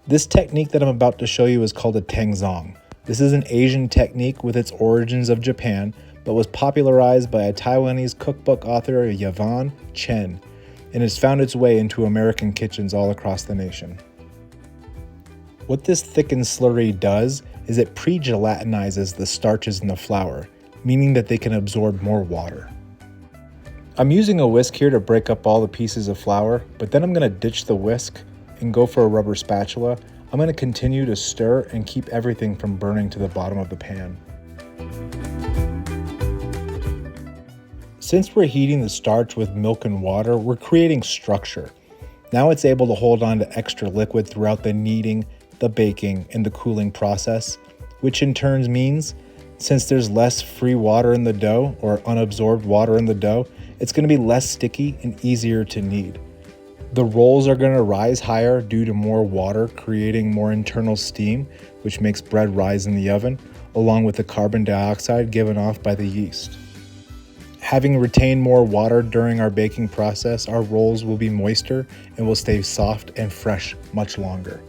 This technique that I'm about to show you is called a tangzong. This is an Asian technique with its origins of Japan, but was popularized by a Taiwanese cookbook author, Yavan Chen, and has found its way into American kitchens all across the nation. What this thickened slurry does is it pre-gelatinizes the starches in the flour, meaning that they can absorb more water. I'm using a whisk here to break up all the pieces of flour, but then I'm going to ditch the whisk and go for a rubber spatula. I'm going to continue to stir and keep everything from burning to the bottom of the pan. Since we're heating the starch with milk and water, we're creating structure. Now it's able to hold on to extra liquid throughout the kneading, the baking, and the cooling process, which in turn means since there's less free water in the dough or unabsorbed water in the dough, it's going to be less sticky and easier to knead. The rolls are going to rise higher due to more water creating more internal steam, which makes bread rise in the oven, along with the carbon dioxide given off by the yeast. Having retained more water during our baking process, our rolls will be moister and will stay soft and fresh much longer.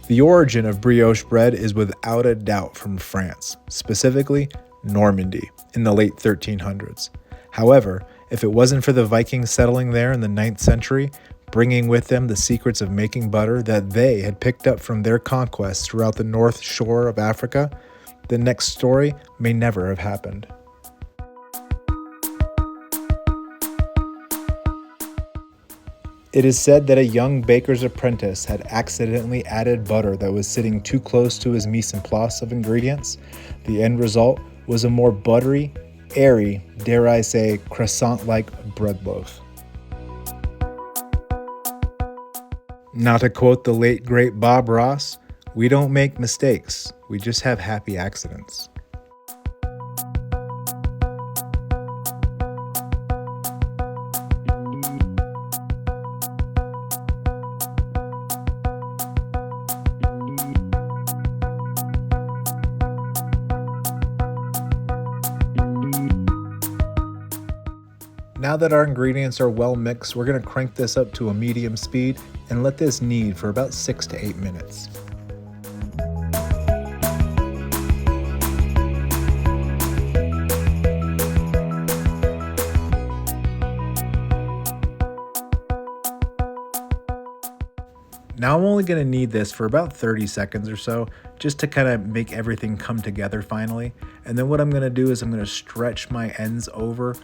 The origin of brioche bread is without a doubt from France, specifically Normandy, in the late 1300s. However, if it wasn't for the Vikings settling there in the 9th century, bringing with them the secrets of making butter that they had picked up from their conquests throughout the north shore of Africa, the next story may never have happened. It is said that a young baker's apprentice had accidentally added butter that was sitting too close to his mise en place of ingredients. The end result was a more buttery, airy, dare I say, croissant-like bread loaf. Now to quote the late great Bob Ross, "We don't make mistakes, we just have happy accidents." Now that our ingredients are well mixed, we're going to crank this up to a medium speed and let this knead for about 6 to 8 minutes. Now I'm only going to need this for about 30 seconds or so, just to kind of make everything come together finally. And then what I'm going to do is I'm going to stretch my ends over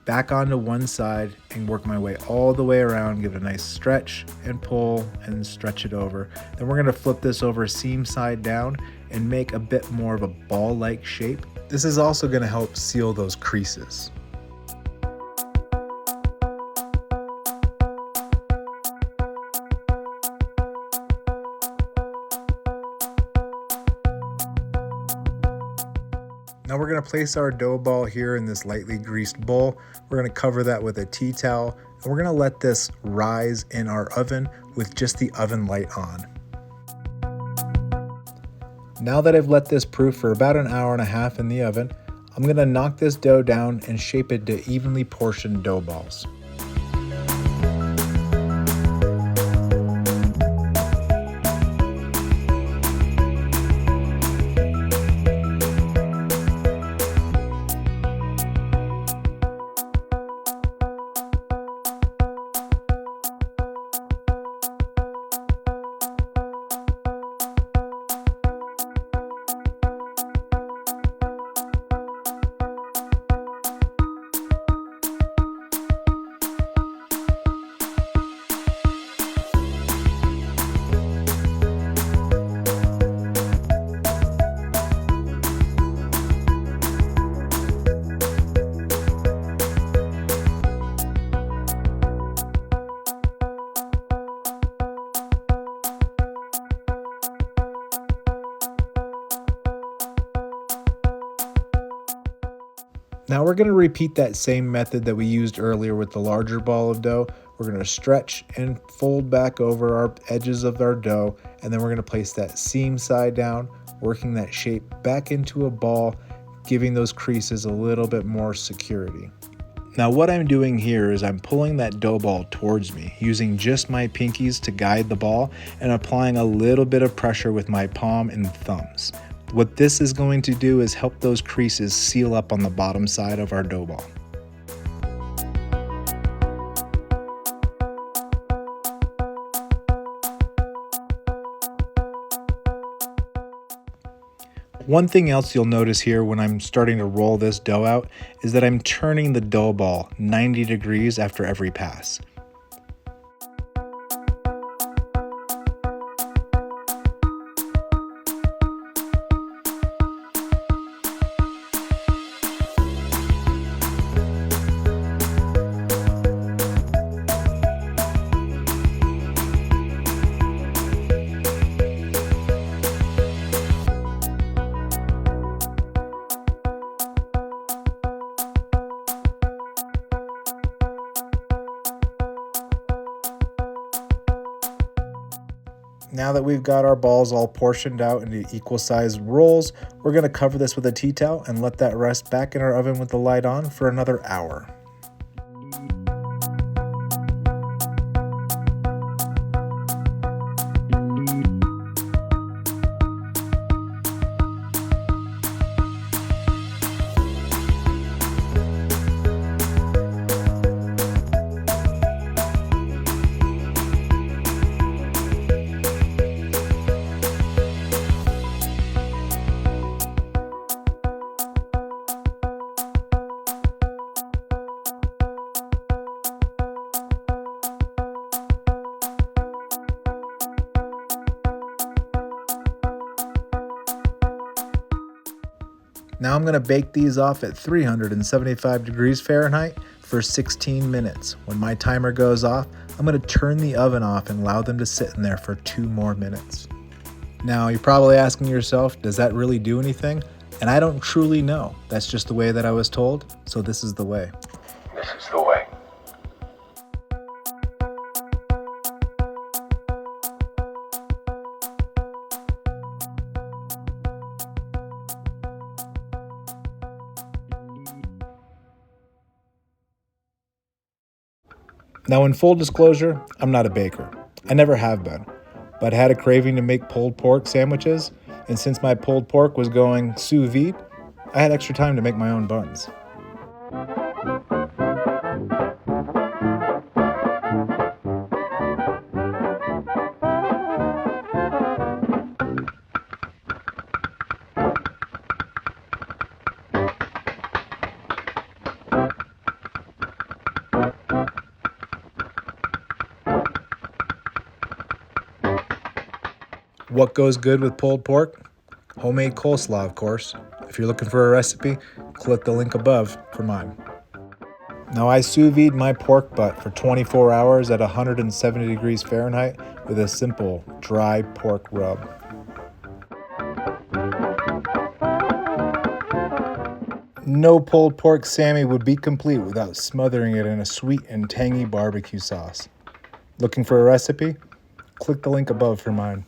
back onto one side and work my way all the way around, give it a nice stretch and pull and stretch it over. Then we're going to flip this over seam side down and make a bit more of a ball-like shape. This is also going to help seal those creases. Now we're going to place our dough ball here in this lightly greased bowl. We're going to cover that with a tea towel, and we're going to let this rise in our oven with just the oven light on. Now that I've let this proof for about an hour and a half in the oven, I'm going to knock this dough down and shape it to evenly portioned dough balls. Now we're going to repeat that same method that we used earlier with the larger ball of dough. We're going to stretch and fold back over our edges of our dough, and then we're going to place that seam side down, working that shape back into a ball, giving those creases a little bit more security. Now what I'm doing here is I'm pulling that dough ball towards me, using just my pinkies to guide the ball and applying a little bit of pressure with my palm and thumbs. What this is going to do is help those creases seal up on the bottom side of our dough ball. One thing else you'll notice here when I'm starting to roll this dough out is that I'm turning the dough ball 90 degrees after every pass. Now that we've got our balls all portioned out into equal sized rolls, we're going to cover this with a tea towel and let that rest back in our oven with the light on for another hour. Now I'm going to bake these off at 375 degrees Fahrenheit for 16 minutes. When my timer goes off, I'm going to turn the oven off and allow them to sit in there for 2 more minutes. Now you're probably asking yourself, does that really do anything? And I don't truly know. That's just the way that I was told, so this is the way. This is the way. Now in full disclosure, I'm not a baker. I never have been, but I had a craving to make pulled pork sandwiches, and since my pulled pork was going sous vide, I had extra time to make my own buns. What goes good with pulled pork? Homemade coleslaw, of course. If you're looking for a recipe, click the link above for mine. Now I sous vide my pork butt for 24 hours at 170 degrees Fahrenheit with a simple dry pork rub. No pulled pork Sammy would be complete without smothering it in a sweet and tangy barbecue sauce. Looking for a recipe? Click the link above for mine.